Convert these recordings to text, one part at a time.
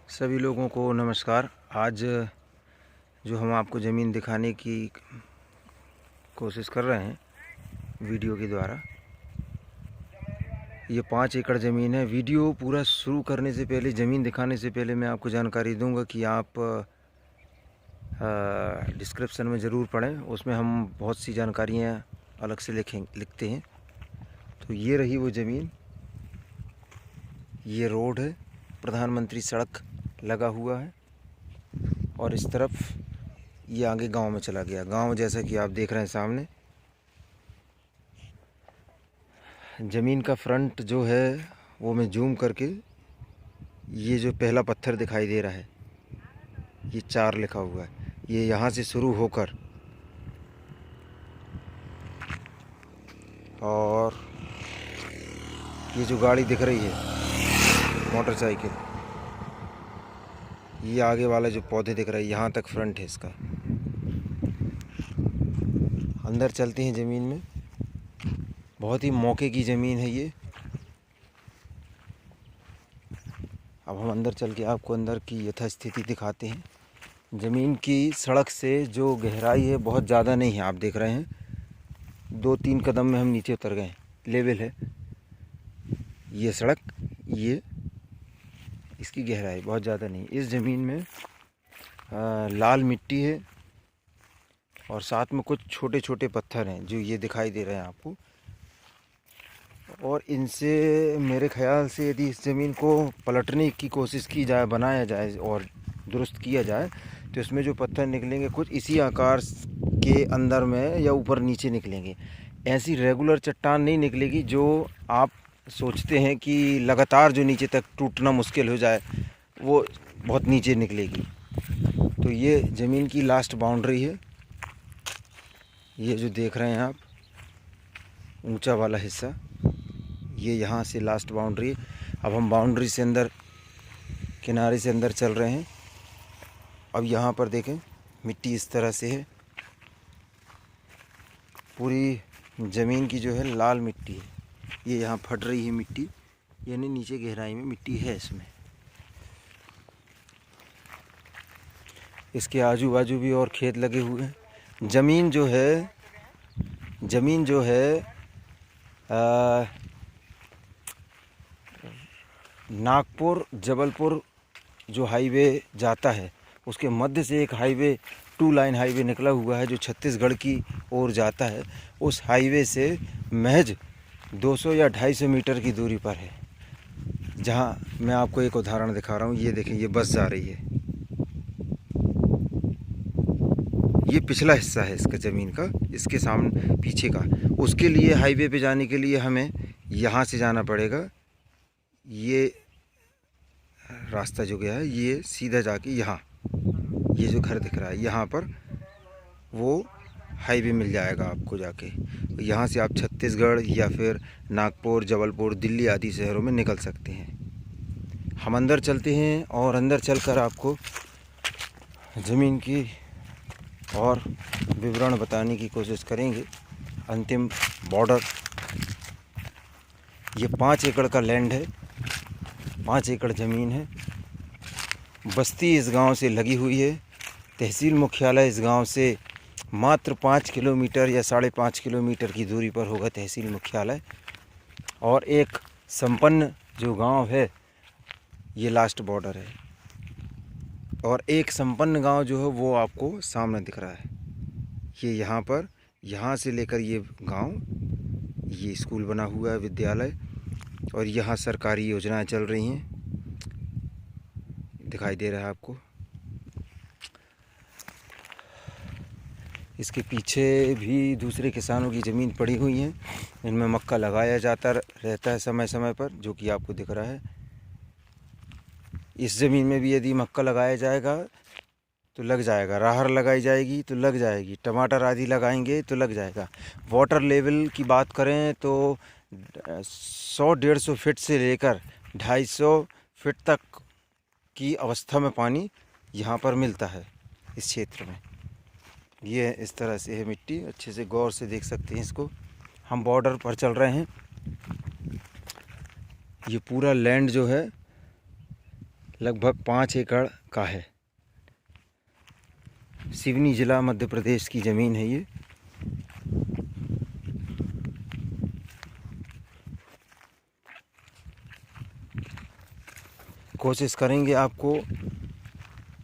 सभी लोगों को नमस्कार। आज जो हम आपको ज़मीन दिखाने की कोशिश कर रहे हैं वीडियो के द्वारा, ये 5 एकड़ ज़मीन है। वीडियो पूरा शुरू करने से पहले, ज़मीन दिखाने से पहले मैं आपको जानकारी दूंगा कि आप डिस्क्रिप्शन में ज़रूर पढ़ें। उसमें हम बहुत सी जानकारियाँ अलग से लिखते हैं। तो ये रही वो ज़मीन, ये रोड है, प्रधानमंत्री सड़क लगा हुआ है, और इस तरफ ये आगे गांव में चला गया। गांव जैसा कि आप देख रहे हैं सामने। ज़मीन का फ्रंट जो है वो मैं जूम करके, ये जो पहला पत्थर दिखाई दे रहा है, ये 4 लिखा हुआ है, ये यहाँ से शुरू होकर और ये जो गाड़ी दिख रही है मोटरसाइकिल, ये आगे वाला जो पौधे दिख रहा है, यहाँ तक फ्रंट है इसका। अंदर चलते हैं ज़मीन में। बहुत ही मौके की ज़मीन है ये। अब हम अंदर चल के आपको अंदर की यथास्थिति दिखाते हैं। ज़मीन की सड़क से जो गहराई है बहुत ज़्यादा नहीं है, आप देख रहे हैं 2-3 कदम में हम नीचे उतर गए, लेवल है ये सड़क। ये इसकी गहराई बहुत ज़्यादा नहीं। इस ज़मीन में लाल मिट्टी है और साथ में कुछ छोटे छोटे पत्थर हैं जो ये दिखाई दे रहे हैं आपको। और इनसे मेरे ख़्याल से यदि इस ज़मीन को पलटने की कोशिश की जाए, बनाया जाए और दुरुस्त किया जाए, तो इसमें जो पत्थर निकलेंगे कुछ इसी आकार के अंदर में या ऊपर नीचे निकलेंगे। ऐसी रेगुलर चट्टान नहीं निकलेगी जो आप सोचते हैं कि लगातार जो नीचे तक टूटना मुश्किल हो जाए, वो बहुत नीचे निकलेगी। तो ये ज़मीन की लास्ट बाउंड्री है, ये जो देख रहे हैं आप ऊंचा वाला हिस्सा, ये यहाँ से लास्ट बाउंड्री है। अब हम बाउंड्री से अंदर, किनारे से अंदर चल रहे हैं। अब यहाँ पर देखें मिट्टी इस तरह से है, पूरी ज़मीन की जो है लाल मिट्टी है। ये यहाँ फट रही है मिट्टी, यानी नीचे गहराई में मिट्टी है इसमें। इसके आजू बाजू भी और खेत लगे हुए हैं। ज़मीन जो है नागपुर जबलपुर जो हाईवे जाता है, उसके मध्य से एक हाईवे 2 लाइन हाईवे निकला हुआ है जो छत्तीसगढ़ की ओर जाता है। उस हाईवे से महज 200 या 250 मीटर की दूरी पर है। जहां मैं आपको एक उदाहरण दिखा रहा हूं, ये देखें, ये बस जा रही है। ये पिछला हिस्सा है इसका ज़मीन का, इसके सामने पीछे का। उसके लिए हाईवे पे जाने के लिए हमें यहाँ से जाना पड़ेगा। ये रास्ता जो गया है, ये सीधा जाके यहाँ, ये जो घर दिख रहा है यहाँ पर वो हाईवे मिल जाएगा आपको जाके। यहाँ से आप छत्तीसगढ़ या फिर नागपुर, जबलपुर, दिल्ली आदि शहरों में निकल सकते हैं। हम अंदर चलते हैं और अंदर चलकर आपको ज़मीन की और विवरण बताने की कोशिश करेंगे। अंतिम बॉर्डर, ये 5 एकड़ का लैंड है, 5 एकड़ ज़मीन है। बस्ती इस गांव से लगी हुई है। तहसील मुख्यालय इस गांव से मात्र 5 किलोमीटर या 5.5 किलोमीटर की दूरी पर होगा तहसील मुख्यालय। और एक संपन्न जो गांव है, ये लास्ट बॉर्डर है। और एक संपन्न गांव जो है वो आपको सामने दिख रहा है। ये यहाँ पर, यहाँ से लेकर ये गांव, ये स्कूल बना हुआ है, विद्यालय, और यहाँ सरकारी योजनाएं चल रही हैं, दिखाई दे रहा है आपको। इसके पीछे भी दूसरे किसानों की ज़मीन पड़ी हुई है, इनमें मक्का लगाया जाता रहता है समय समय पर, जो कि आपको दिख रहा है। इस ज़मीन में भी यदि मक्का लगाया जाएगा तो लग जाएगा, राहर लगाई जाएगी तो लग जाएगी, टमाटर आदि लगाएंगे तो लग जाएगा। वाटर लेवल की बात करें तो 100-150 फीट से लेकर 250 फीट तक की अवस्था में पानी यहाँ पर मिलता है इस क्षेत्र में। ये इस तरह से है मिट्टी, अच्छे से गौर से देख सकते हैं इसको। हम बॉर्डर पर चल रहे हैं। ये पूरा लैंड जो है लगभग 5 एकड़ का है। सिवनी ज़िला मध्य प्रदेश की ज़मीन है ये। कोशिश करेंगे आपको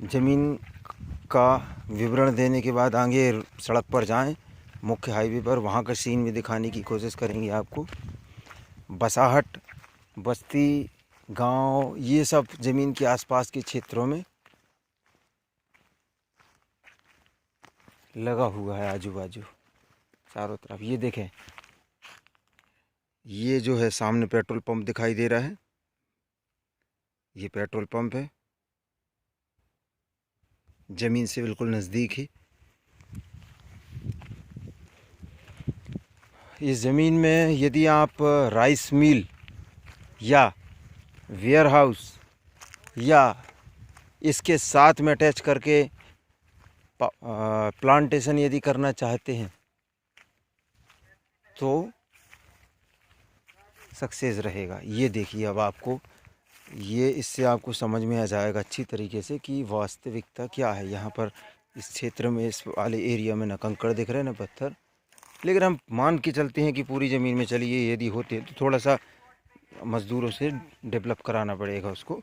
ज़मीन का विवरण देने के बाद आगे सड़क पर जाएं, मुख्य हाईवे पर, वहाँ का सीन भी दिखाने की कोशिश करेंगे आपको। बसाहट, बस्ती, गांव, ये सब ज़मीन के आसपास के क्षेत्रों में लगा हुआ है आजू बाजू चारों तरफ। ये देखें, ये जो है सामने पेट्रोल पंप दिखाई दे रहा है, ये पेट्रोल पंप है, ज़मीन से बिल्कुल नज़दीक ही। इस ज़मीन में यदि आप राइस मिल या वेयर हाउस या इसके साथ में अटैच करके प्लांटेशन यदि करना चाहते हैं तो सक्सेस रहेगा। ये देखिए, अब आपको ये इससे आपको समझ में आ जाएगा अच्छी तरीके से कि वास्तविकता क्या है यहाँ पर। इस क्षेत्र में, इस वाले एरिया में, ना कंकड़ दिख रहे हैं ना पत्थर, लेकिन हम मान के चलते हैं कि पूरी ज़मीन में चलिए यदि होते तो थोड़ा सा मज़दूरों से डेवलप कराना पड़ेगा उसको।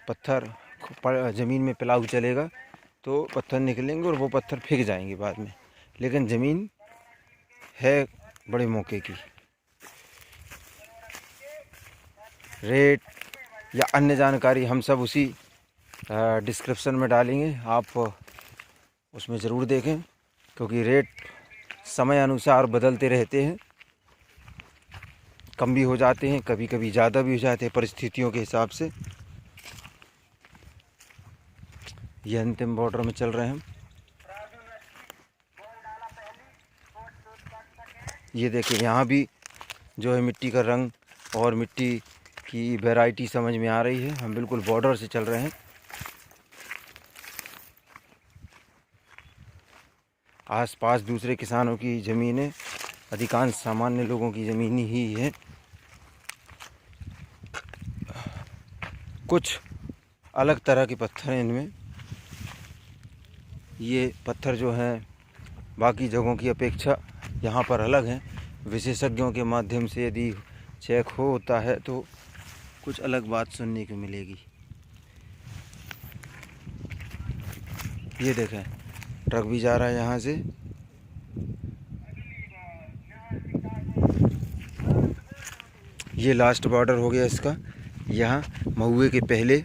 पत्थर ज़मीन में पिलाऊ चलेगा तो पत्थर निकलेंगे और वो पत्थर फेंक जाएंगे बाद में, लेकिन ज़मीन है बड़े मौके की। रेट या अन्य जानकारी हम सब उसी डिस्क्रिप्शन में डालेंगे, आप उसमें ज़रूर देखें, क्योंकि रेट समय अनुसार बदलते रहते हैं, कम भी हो जाते हैं, कभी कभी ज़्यादा भी हो जाते हैं परिस्थितियों के हिसाब से। ये अंतिम बॉर्डर में चल रहे हैं हम। ये देखिए, यहाँ भी जो है मिट्टी का रंग और मिट्टी की वैरायटी समझ में आ रही है। हम बिल्कुल बॉर्डर से चल रहे हैं। आसपास दूसरे किसानों की ज़मीनें, अधिकांश सामान्य लोगों की ज़मीन ही है। कुछ अलग तरह के पत्थर हैं इनमें। ये पत्थर जो हैं बाकी जगहों की अपेक्षा यहाँ पर अलग हैं। विशेषज्ञों के माध्यम से यदि चेक होता है तो कुछ अलग बात सुनने को मिलेगी। ये देखें, ट्रक भी जा रहा है यहाँ से। ये लास्ट बॉर्डर हो गया इसका। यहाँ महुए के पहले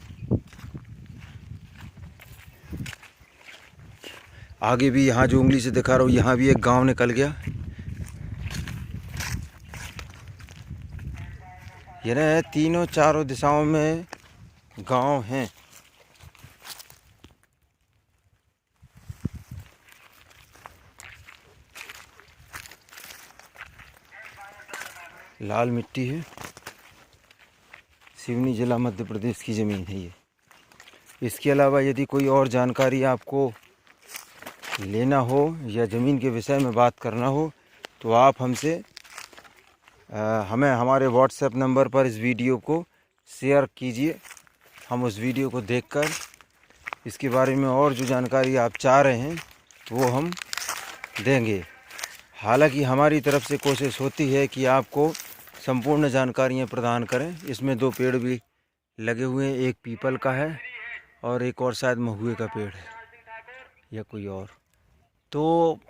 आगे भी, यहाँ जो उंगली से दिखा रहा हूँ, यहाँ भी एक गांव निकल गया। ये ना तीनों चारों दिशाओं में गांव हैं। लाल मिट्टी है। सिवनी ज़िला मध्य प्रदेश की ज़मीन है ये। इसके अलावा यदि कोई और जानकारी आपको लेना हो या ज़मीन के विषय में बात करना हो तो आप हमसे हमें हमारे व्हाट्सएप नंबर पर इस वीडियो को शेयर कीजिए। हम उस वीडियो को देखकर इसके बारे में और जो जानकारी आप चाह रहे हैं वो हम देंगे। हालांकि हमारी तरफ से कोशिश होती है कि आपको संपूर्ण जानकारियाँ प्रदान करें। इसमें 2 पेड़ भी लगे हुए हैं, एक पीपल का है और एक और शायद महुए का पेड़ है या कोई और। तो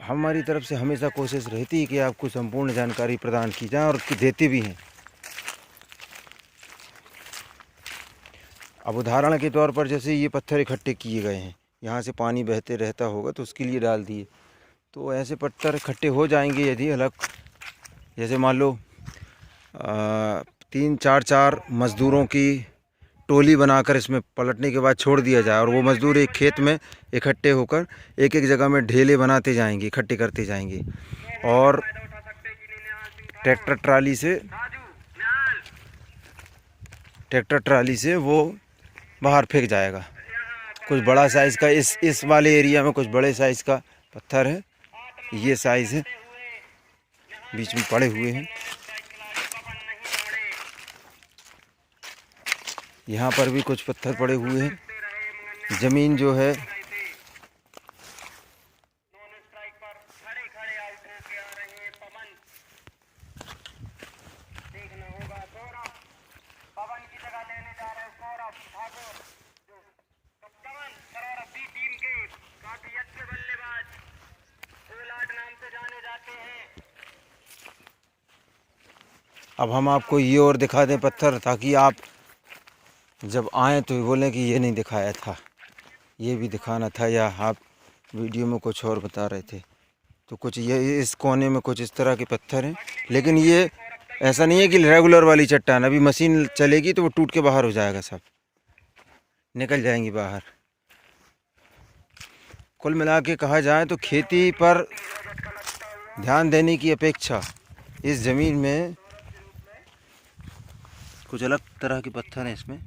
हमारी तरफ से हमेशा कोशिश रहती है कि आपको संपूर्ण जानकारी प्रदान की जाए और देते भी हैं। अब उदाहरण के तौर पर जैसे ये पत्थर इकट्ठे किए गए हैं, यहाँ से पानी बहते रहता होगा तो उसके लिए डाल दिए, तो ऐसे पत्थर इकट्ठे हो जाएंगे यदि अलग, जैसे मान लो 3-4 मज़दूरों की टोली बनाकर इसमें पलटने के बाद छोड़ दिया जाए और वो मज़दूर एक खेत में इकट्ठे होकर एक एक जगह में ढेले बनाते जाएंगे, इकट्ठे करते जाएंगे और ट्रैक्टर ट्राली से वो बाहर फेंक जाएगा। कुछ बड़ा साइज़ का इस वाले एरिया में कुछ बड़े साइज़ का पत्थर है, ये साइज़ है, बीच में पड़े हुए हैं। यहाँ पर भी कुछ पत्थर पड़े हुए हैं। ज़मीन जो है अब हम आपको ये और दिखा दें पत्थर, ताकि आप जब आएँ तो बोलें कि ये नहीं दिखाया था, ये भी दिखाना था, या आप वीडियो में कुछ और बता रहे थे। तो कुछ ये इस कोने में कुछ इस तरह के पत्थर हैं, लेकिन ये ऐसा नहीं है कि रेगुलर वाली चट्टान। अभी मशीन चलेगी तो वो टूट के बाहर हो जाएगा, सब निकल जाएंगी बाहर। कुल मिला के कहा जाए तो खेती पर ध्यान देने की अपेक्षा इस ज़मीन में कुछ अलग तरह के पत्थर हैं। इसमें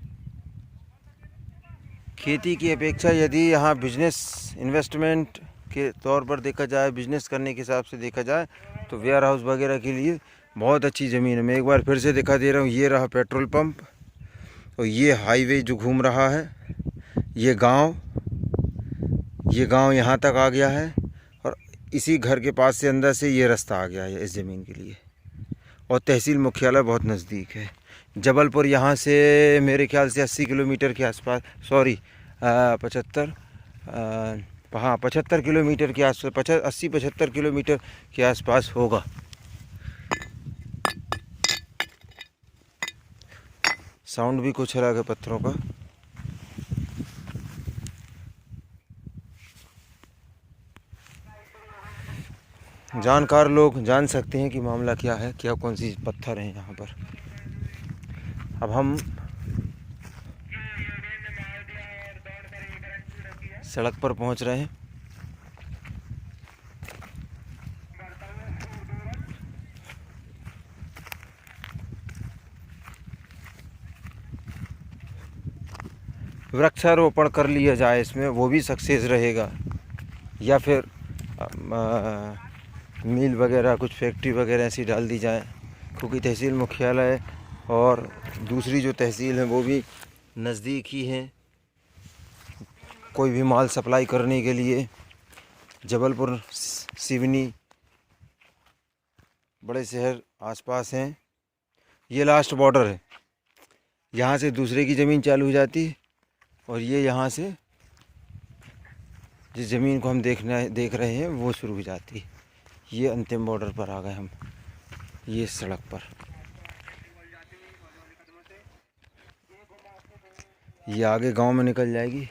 खेती की अपेक्षा यदि यहाँ बिजनेस इन्वेस्टमेंट के तौर पर देखा जाए, बिजनेस करने के हिसाब से देखा जाए, तो वेयर हाउस वगैरह के लिए बहुत अच्छी ज़मीन है। मैं एक बार फिर से दिखा दे रहा हूँ। ये रहा पेट्रोल पंप और ये हाईवे जो घूम रहा है, ये गांव यहाँ तक आ गया है, और इसी घर के पास से अंदर से ये रास्ता आ गया है इस ज़मीन के लिए। और तहसील मुख्यालय बहुत नज़दीक है। जबलपुर यहाँ से मेरे ख्याल से 80 किलोमीटर के आसपास, सॉरी 75 किलोमीटर के आसपास, 80-75 किलोमीटर के आसपास होगा। साउंड भी कुछ अलग है पत्थरों का। जानकार लोग जान सकते हैं कि मामला क्या है, क्या कौन सी पत्थर हैं यहाँ पर। अब हम सड़क पर पहुँच रहे हैं। वृक्षारोपण कर लिया जाए इसमें, वो भी सक्सेस रहेगा, या फिर मिल वगैरह, कुछ फैक्ट्री वगैरह ऐसी डाल दी जाए, क्योंकि तहसील मुख्यालय और दूसरी जो तहसील है वो भी नज़दीक ही है। कोई भी माल सप्लाई करने के लिए जबलपुर, सिवनी बड़े शहर आसपास हैं। ये लास्ट बॉर्डर है, यहाँ से दूसरे की ज़मीन चालू हो जाती है, और ये यहाँ से जिस ज़मीन को हम देख रहे हैं वो शुरू हो जाती है। ये अंतिम बॉर्डर पर आ गए हम, ये सड़क पर। ये आगे गांव में निकल जाएगी।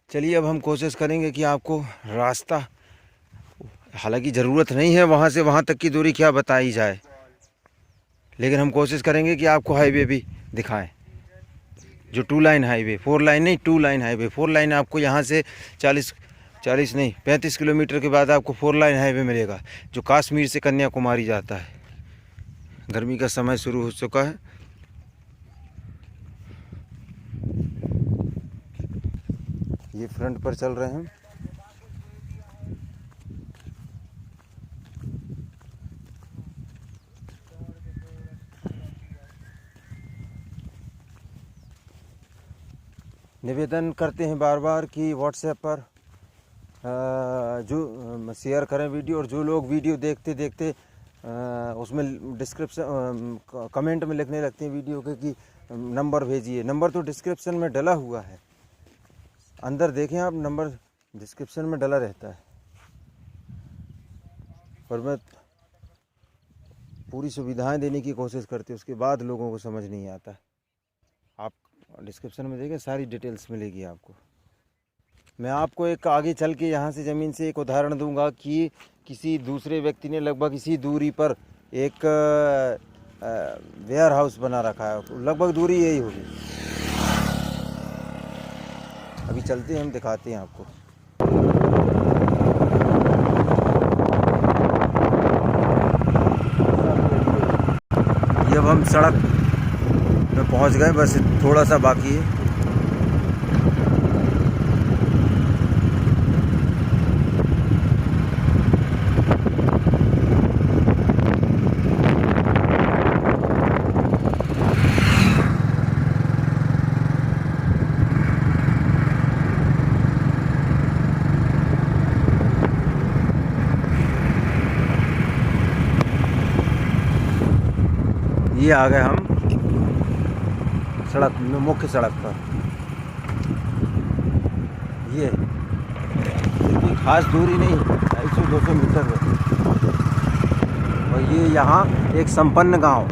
चलिए अब हम कोशिश करेंगे कि आपको रास्ता, हालांकि ज़रूरत नहीं है वहाँ से वहाँ तक की दूरी क्या बताई जाए, लेकिन हम कोशिश करेंगे कि आपको हाईवे भी दिखाएं, जो 2 लाइन हाईवे, 4 लाइन नहीं, 2 लाइन हाईवे। 4 लाइन आपको यहाँ से 40 नहीं 35 किलोमीटर के बाद आपको 4 लाइन हाईवे मिलेगा, जो कश्मीर से कन्याकुमारी जाता है। गर्मी का समय शुरू हो चुका है। ये फ्रंट पर चल रहे हैं। निवेदन करते हैं बार बार कि व्हाट्सएप पर जो शेयर करें वीडियो, और जो लोग वीडियो देखते उसमें डिस्क्रिप्शन कमेंट में लिखने लगते हैं वीडियो के कि नंबर भेजिए। नंबर तो डिस्क्रिप्शन में डला हुआ है, अंदर देखें आप, नंबर डिस्क्रिप्शन में डला रहता है। और मैं पूरी सुविधाएं देने की कोशिश करती हूँ, उसके बाद लोगों को समझ नहीं आता। आप डिस्क्रिप्शन में देखें, सारी डिटेल्स मिलेगी आपको। मैं आपको एक आगे चल के यहाँ से ज़मीन से एक उदाहरण दूंगा कि किसी दूसरे व्यक्ति ने लगभग इसी दूरी पर एक वेयर हाउस बना रखा है। लगभग दूरी यही होगी। अभी चलते हैं, हम दिखाते हैं आपको। ये अब हम सड़क में पहुंच गए, बस थोड़ा सा बाकी है। ये आ गए हम सड़क, मुख्य सड़क पर। ये कोई खास दूरी नहीं, 250-200 मीटर है। और ये यहाँ एक संपन्न गांव।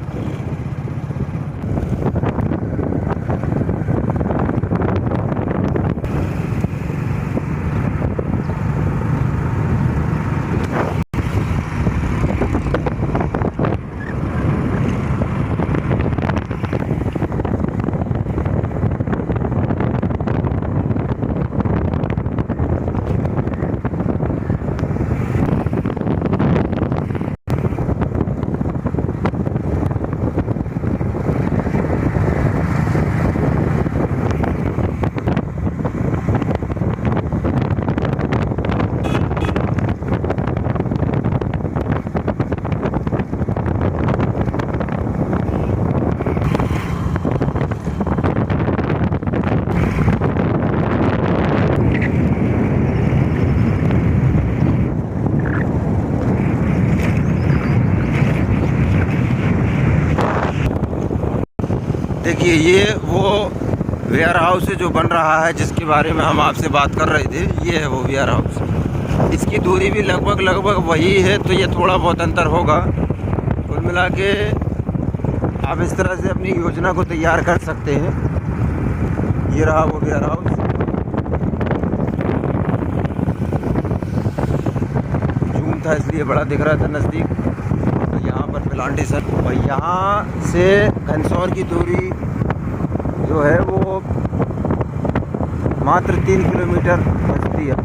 देखिए ये वो वेयर हाउस है जो बन रहा है, जिसके बारे में हम आपसे बात कर रहे थे। ये है वो वेयर हाउस। इसकी दूरी भी लगभग वही है, तो ये थोड़ा बहुत अंतर होगा। कुल मिला के आप इस तरह से अपनी योजना को तैयार कर सकते हैं। ये रहा वो वेयर हाउस। जूम था इसलिए बड़ा दिख रहा था नज़दीक। यहाँ पर प्लांटेशन, और यहाँ से घनसौर की दूरी जो है वो मात्र 3 किलोमीटर बचती है।